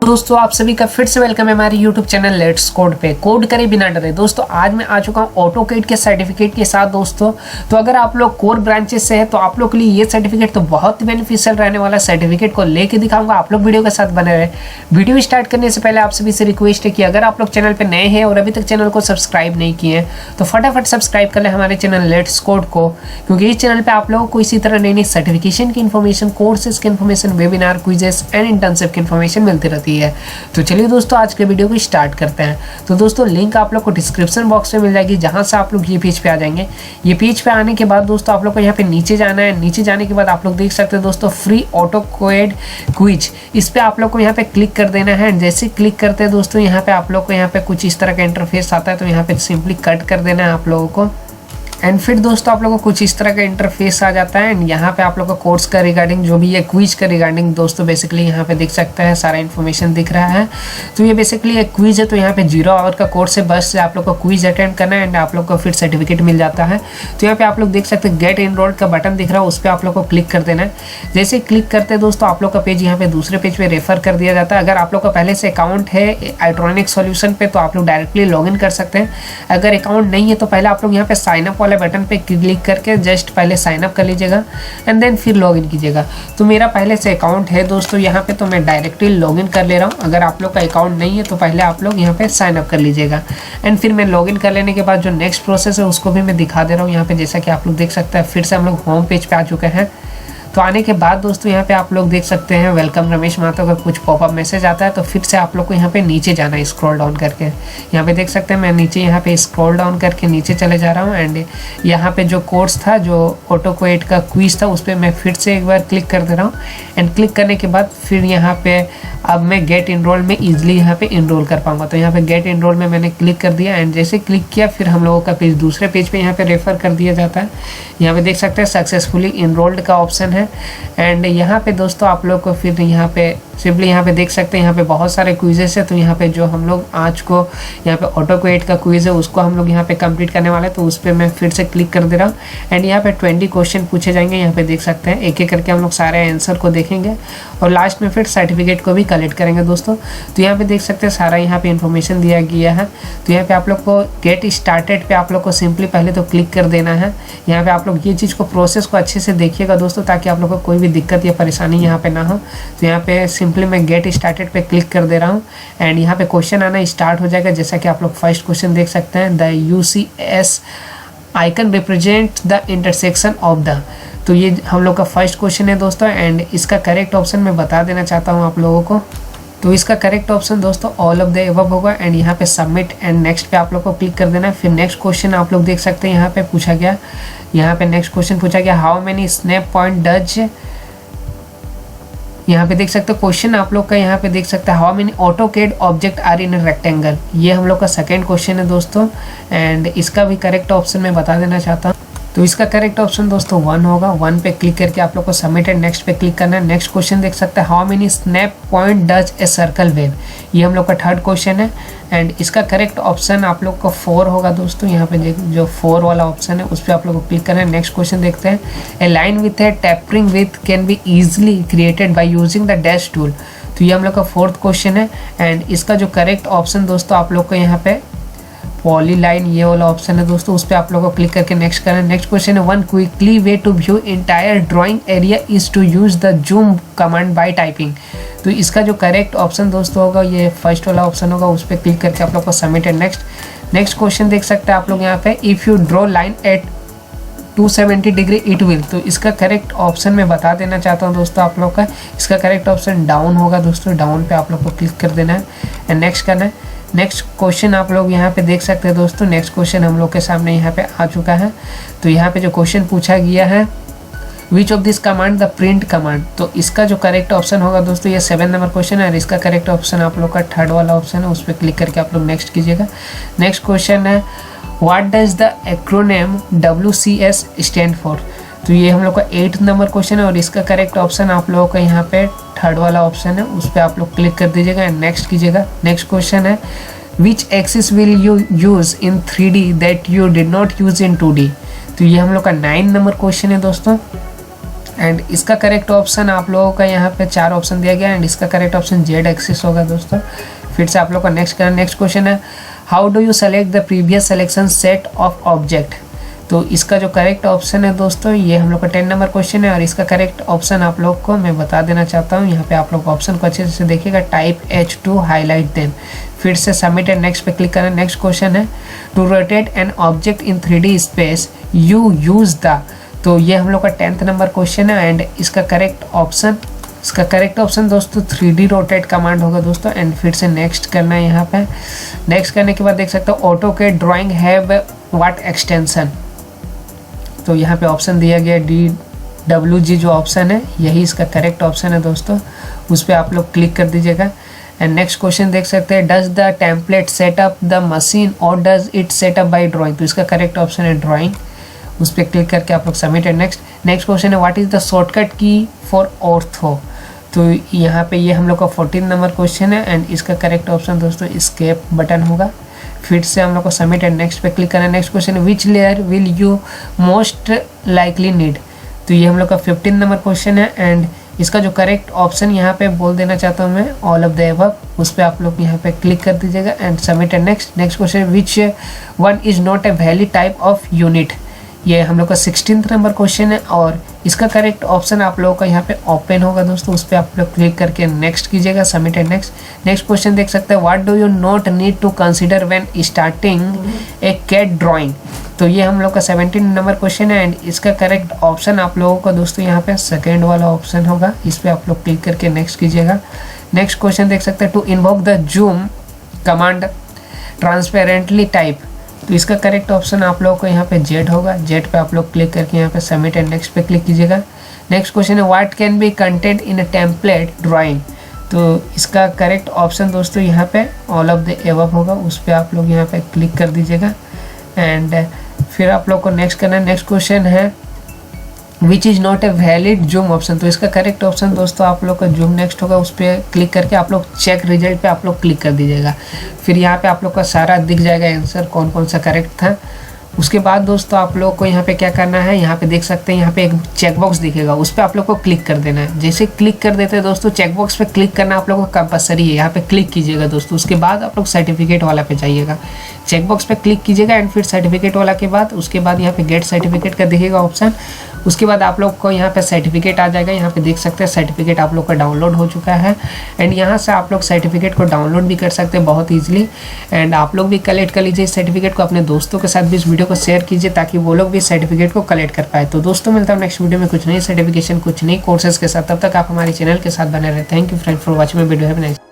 दोस्तों आप सभी का फिर से वेलकम है हमारे YouTube चैनल लेट्स कोड पे। कोड करे बिना डरे। दोस्तों आज मैं आ चुका हूँ ऑटोकैड के सर्टिफिकेट के साथ दोस्तों। तो अगर आप लोग कोर ब्रांचेस से है तो आप लोग के लिए ये सर्टिफिकेट तो बहुत ही बेनिफिशियल रहने वाला सर्टिफिकेट को लेके दिखाऊंगा। आप लोग वीडियो के साथ बने रहे। वीडियो स्टार्ट करने से पहले आप सभी से रिक्वेस्ट है कि अगर आप लोग चैनल पर नए हैं और अभी तक चैनल को सब्सक्राइब नहीं किए हैं तो फटाफट सब्सक्राइब कर ले हमारे चैनल लेट्स कोड को, क्योंकि इस चैनल पर आप लोगों को इसी तरह नई नई सर्टिफिकेशन की इन्फॉर्मेशन, कोर्सेज की information, webinar, quizzes and internship की इन्फॉर्मेशन मिलती रहती है। तो चलिए दोस्तों आज के वीडियो को स्टार्ट करते हैं। तो दोस्तों लिंक आप लोग को डिस्क्रिप्शन बॉक्स में मिल जाएगी, जहां से आप लोग ये पेज पे आ जाएंगे। ये पेज पे आने के बाद दोस्तों आप लोग को यहाँ पे नीचे जाना है। नीचे जाने के बाद आप लोग देख सकते हैं दोस्तों फ्री ऑटोकैड क्विज, इस पे आप लोग को यहाँ पे क्लिक कर देना है। जैसे क्लिक करते हैं दोस्तों यहाँ पे आप लोग को यहाँ पे कुछ इस तरह का इंटरफेस आता है, तो यहाँ पे सिंपली कट कर देना है आप लोगों को। एंड फिर दोस्तों आप लोगों को कुछ इस तरह का इंटरफेस आ जाता है। एंड यहाँ पे आप लोगों को कोर्स का रिगार्डिंग जो भी है क्विज का रिगार्डिंग दोस्तों बेसिकली यहाँ पे देख सकते हैं सारा इन्फॉर्मेशन दिख रहा है। तो ये बेसिकली एक क्विज है, तो यहाँ पे 0 आवर का कोर्स है, बस आप लोग को क्विज अटेंड करना है एंड आप लोग को फिर सर्टिफिकेट मिल जाता है। तो यहाँ पे आप लोग देख सकते हैं गेट एनरोल्ड का बटन दिख रहा है, उस पर आप लोग को क्लिक कर देना है। जैसे क्लिक करते हैं दोस्तों आप लोग का पेज यहाँ पे दूसरे पेज पे रेफर कर दिया जाता है। अगर आप लोग का पहले से अकाउंट है itronix सॉल्यूशन पे तो आप लोग डायरेक्टली लॉग इन कर सकते हैं। अगर अकाउंट नहीं है तो पहले आप लोग यहाँ पे साइन अप वाले बटन पे क्लिक करके जस्ट पहले साइन अप कर लीजिएगा एंड देन फिर लॉगिन कीजिएगा। तो मेरा पहले से अकाउंट है दोस्तों यहाँ पे, तो मैं डायरेक्टली लॉगिन कर ले रहा हूँ। अगर आप लोग का अकाउंट नहीं है तो पहले आप लोग यहाँ पे साइन अप कर लीजिएगा एंड फिर मैं लॉगिन कर लेने के बाद जो नेक्स्ट प्रोसेस है उसको भी मैं दिखा दे रहा हूँ यहाँ पे। जैसा कि आप लोग देख सकते हैं फिर से हम लोग होम पेज पे आ चुके हैं। तो आने के बाद दोस्तों यहाँ पे आप लोग देख सकते हैं वेलकम रमेश माता का कुछ पॉपअप मैसेज आता है। तो फिर से आप लोग को यहाँ पे नीचे जाना है, स्क्रॉल डाउन करके। यहाँ पे देख सकते हैं मैं नीचे यहाँ पे स्क्रॉल डाउन करके नीचे चले जा रहा हूँ। एंड यहाँ पे जो कोर्स था, जो ऑटोकैड का क्विज था, उस पर मैं फिर से एक बार क्लिक कर दे रहा हूँ। एंड क्लिक करने के बाद फिर यहाँ पे अब मैं गेट इनरोल में ईजिली यहाँ पे इनरोल कर पाऊंगा। तो यहाँ पे गेट इनरोल में मैंने क्लिक कर दिया एंड जैसे क्लिक किया फिर हम लोगों का पेज दूसरे पेज पे यहाँ पे रेफर कर दिया जाता है। यहाँ पे देख सकते हैं सक्सेसफुली इनरोल्ड का ऑप्शन है। एंड यहाँ पे दोस्तों आप लोग को फिर यहाँ पे सिंपली यहाँ पे देख सकते हैं यहाँ पे बहुत सारे क्विजेस है। तो यहाँ पे जो हम लोग आज को यहाँ पे ऑटोकैड का क्विज है उसको हम लोग यहाँ पे कंप्लीट करने वाले हैं। तो उस पर मैं फिर से क्लिक कर दे रहा हूँ एंड यहाँ पे 20 क्वेश्चन पूछे जाएंगे। यहाँ पे देख सकते हैं एक एक करके हम लोग सारे आंसर को देखेंगे और लास्ट में फिर सर्टिफिकेट को भी कलेक्ट करेंगे दोस्तों। तो यहाँ पे देख सकते हैं सारा यहाँ पे इन्फॉर्मेशन दिया गया है। तो यहाँ पे आप लोग को गेट स्टार्टेड पे आप लोग को सिंपली पहले तो क्लिक कर देना है। यहाँ पे आप लोग ये चीज़ को प्रोसेस को अच्छे से देखिएगा दोस्तों, ताकि आप लोग को कोई भी दिक्कत या परेशानी यहाँ पे ना हो। तो यहाँ पे सिंपली मैं गेट स्टार्टेड पे क्लिक कर दे रहा हूँ एंड यहाँ पे क्वेश्चन आना स्टार्ट हो जाएगा। जैसा कि आप लोग फर्स्ट क्वेश्चन देख सकते हैं, the UCS icon represent the intersection of the. तो ये हम लोग का फर्स्ट क्वेश्चन है दोस्तों एंड इसका करेक्ट ऑप्शन मैं बता देना चाहता हूँ आप लोगों को। तो इसका करेक्ट ऑप्शन दोस्तों ऑल ऑफ द एबव होगा एंड यहाँ पे सबमिट एंड नेक्स्ट पे आप लोग को क्लिक कर देना है। फिर नेक्स्ट क्वेश्चन आप लोग देख सकते हैं यहाँ पे पूछा गया, यहाँ पे नेक्स्ट क्वेश्चन पूछा गया, how many snap point does. यहाँ पे देख सकते हो क्वेश्चन आप लोग का, यहाँ पे देख सकते हैं how many AutoCAD object are in rectangle. ये हम लोग का सेकंड क्वेश्चन है दोस्तों एंड इसका भी करेक्ट ऑप्शन मैं बता देना चाहता हूँ। तो इसका करेक्ट ऑप्शन दोस्तों 1 होगा। 1 पे क्लिक करके आप लोग को सबमिट एंड नेक्स्ट पे क्लिक करना है। नेक्स्ट क्वेश्चन देख सकते हैं, how many snap point does a circle wave. ये हम लोग का थर्ड क्वेश्चन है एंड इसका करेक्ट ऑप्शन आप लोग का 4 होगा दोस्तों। यहाँ पे जो 4 वाला ऑप्शन है उस पर आप लोग को क्लिक करना है। नेक्स्ट क्वेश्चन देखते हैं, a line with a tapering with can be easily created by using the dash tool. तो ये हम लोग का 4th क्वेश्चन है एंड इसका जो करेक्ट ऑप्शन दोस्तों आप लोग को यहाँ पे पॉलीलाइन ये वाला ऑप्शन है दोस्तों, उस पर आप लोगों को क्लिक करके नेक्स्ट करना है। नेक्स्ट क्वेश्चन है, one quickly way to view entire drawing area is to use the zoom command by typing. तो इसका जो करेक्ट ऑप्शन दोस्तों होगा ये फर्स्ट वाला ऑप्शन होगा, उस पर क्लिक करके आप लोग को सबमिट है। नेक्स्ट क्वेश्चन देख सकते हैं आप लोग यहाँ पे, if you draw line at 270 degree it will. तो इसका करेक्ट ऑप्शन मैं बता देना चाहता हूँ दोस्तों आप लोग का, इसका करेक्ट ऑप्शन डाउन होगा दोस्तों। डाउन पे आप लोग को क्लिक कर देना है एंड नेक्स्ट करना है। नेक्स्ट क्वेश्चन आप लोग यहाँ पे देख सकते हैं दोस्तों, नेक्स्ट क्वेश्चन हम लोग के सामने यहाँ पे आ चुका है। तो यहाँ पे जो क्वेश्चन पूछा गया है, which of this command the print command. तो इसका जो करेक्ट ऑप्शन होगा दोस्तों ये 7 नंबर क्वेश्चन है और इसका करेक्ट ऑप्शन आप लोग का 3rd वाला ऑप्शन है, उस पर क्लिक करके आप लोग नेक्स्ट कीजिएगा। नेक्स्ट क्वेश्चन है, what does the acronym WCS stand for. तो ये हम लोग का 8th नंबर क्वेश्चन है और इसका करेक्ट ऑप्शन आप लोगों का यहाँ पे 3rd वाला ऑप्शन है, उस पर आप लोग क्लिक कर दीजिएगा एंड नेक्स्ट कीजिएगा। नेक्स्ट क्वेश्चन है, which axis will you use in 3D that you did not use in 2D। तो ये हम लोग का 9 नंबर क्वेश्चन है दोस्तों एंड इसका करेक्ट ऑप्शन आप लोगों का यहाँ पे 4 ऑप्शन दिया गया एंड इसका करेक्ट ऑप्शन जेड एक्सिस होगा दोस्तों। फिर से आप लोग का नेक्स्ट क्वेश्चन है how do you select the previous selection set of object. तो इसका जो करेक्ट ऑप्शन है दोस्तों ये हम लोग का 10 नंबर क्वेश्चन है और इसका करेक्ट ऑप्शन आप लोग को मैं बता देना चाहता हूँ। यहाँ पे आप लोग ऑप्शन को अच्छे से देखिएगा, टाइप H2 हाईलाइट देम। फिर से सबमिट एंड नेक्स्ट पे क्लिक करना। नेक्स्ट क्वेश्चन है to rotate an object in 3D space you use the. तो ये हम लोग का 10th नंबर क्वेश्चन है एंड इसका करेक्ट ऑप्शन दोस्तों 3D रोटेट कमांड होगा दोस्तों। एंड फिर से नेक्स्ट करना है। यहाँ पे नेक्स्ट करने के बाद देख सकते हो AutoCAD drawing have what extension. तो यहाँ पे ऑप्शन दिया गया DWG जो ऑप्शन है यही इसका करेक्ट ऑप्शन है दोस्तों, उस पर आप लोग क्लिक कर दीजिएगा। एंड नेक्स्ट क्वेश्चन देख सकते हैं does the template set up the machine और does it set up by drawing. तो इसका करेक्ट ऑप्शन है ड्राइंग, उस पर क्लिक करके आप लोग सबमिट है। नेक्स्ट क्वेश्चन है व्हाट इज़ द शॉर्टकट की फॉर ऑर्थो। तो यहाँ पे ये हम लोग का 14 नंबर क्वेश्चन है एंड इसका करेक्ट ऑप्शन दोस्तों एस्केप बटन होगा। फिर से हम लोग को सबमिट एंड नेक्स्ट पे क्लिक करना है। Next question which layer will you most likely need. तो ये हम लोग का 15 नंबर क्वेश्चन है एंड इसका जो करेक्ट ऑप्शन यहाँ पे बोल देना चाहता हूँ मैं ऑल ऑफ द एबव, उस पर आप लोग यहाँ पे क्लिक कर दीजिएगा and submit and next question which one is not a valid type of unit. ये हम लोग का 16th नंबर क्वेश्चन है और इसका करेक्ट ऑप्शन आप लोगों का यहाँ पे ओपन होगा दोस्तों, उस पर आप लोग क्लिक करके नेक्स्ट कीजिएगा, सबमिट एंड नेक्स्ट क्वेश्चन देख सकते हैं what do you not need to consider when starting a CAD drawing. तो ये हम लोग का 17 नंबर क्वेश्चन है एंड इसका करेक्ट ऑप्शन आप लोगों का दोस्तों यहाँ पे सेकेंड वाला ऑप्शन होगा, इस पर आप लोग क्लिक करके नेक्स्ट कीजिएगा। नेक्स्ट क्वेश्चन देख सकते हैं to invoke the zoom command transparently type. तो इसका करेक्ट ऑप्शन आप लोगों को यहाँ पे जेड होगा, जेड पे आप लोग क्लिक करके यहाँ पे सबमिट एंड नेक्स्ट पे क्लिक कीजिएगा। नेक्स्ट क्वेश्चन है what can be content in a template drawing. तो इसका करेक्ट ऑप्शन दोस्तों यहाँ पे ऑल ऑफ द एबव होगा, उस पर आप लोग यहाँ पे क्लिक कर दीजिएगा एंड फिर आप लोग को नेक्स्ट करना है। नेक्स्ट क्वेश्चन है which is not a valid zoom option. तो इसका करेक्ट ऑप्शन दोस्तों आप लोग का जूम नेक्स्ट होगा, उस पर क्लिक करके आप लोग चेक रिजल्ट पे आप लोग क्लिक कर दीजिएगा। फिर यहाँ पे आप लोग का सारा दिख जाएगा आंसर कौन कौन सा करेक्ट था। उसके बाद दोस्तों आप लोग को यहाँ पे क्या करना है, यहाँ पे देख सकते हैं यहाँ पे एक चेकबॉक्स दिखेगा, उस पर आप लोग को क्लिक कर देना है। जैसे क्लिक कर देते हैं दोस्तों चेकबॉक्स पे क्लिक करना आप लोगों का कंपलसरी है, यहाँ पे क्लिक कीजिएगा दोस्तों। उसके बाद आप लोग सर्टिफिकेट वाला पे जाइएगा, चेकबॉक्स पे क्लिक कीजिएगा एंड फिर सर्टिफिकेट वाला के बाद उसके बाद यहाँ पे गेट सर्टिफिकेट का दिखेगा ऑप्शन। उसके बाद आप लोग को यहाँ पे सर्टिफिकेट आ जाएगा, यहाँ पे देख सकते हैं सर्टिफिकेट आप लोग का डाउनलोड हो चुका है एंड यहाँ से आप लोग सर्टिफिकेट को डाउनलोड भी कर सकते हैं बहुत ईजिली एंड आप लोग भी कलेक्ट कर लीजिए इस सर्टिफिकेट को, अपने दोस्तों के साथ भी इस वीडियो को शेयर कीजिए ताकि वो लोग भी सर्टिफिकेट को कलेक्ट कर पाए। तो दोस्तों मिलता हूँ नेक्स्ट वीडियो में कुछ नई सर्टिफिकेशन कुछ नई कोर्सेज के साथ, तब तक आप हमारे चैनल के साथ बने रहे। Thank you friend for watching my video. Have a nice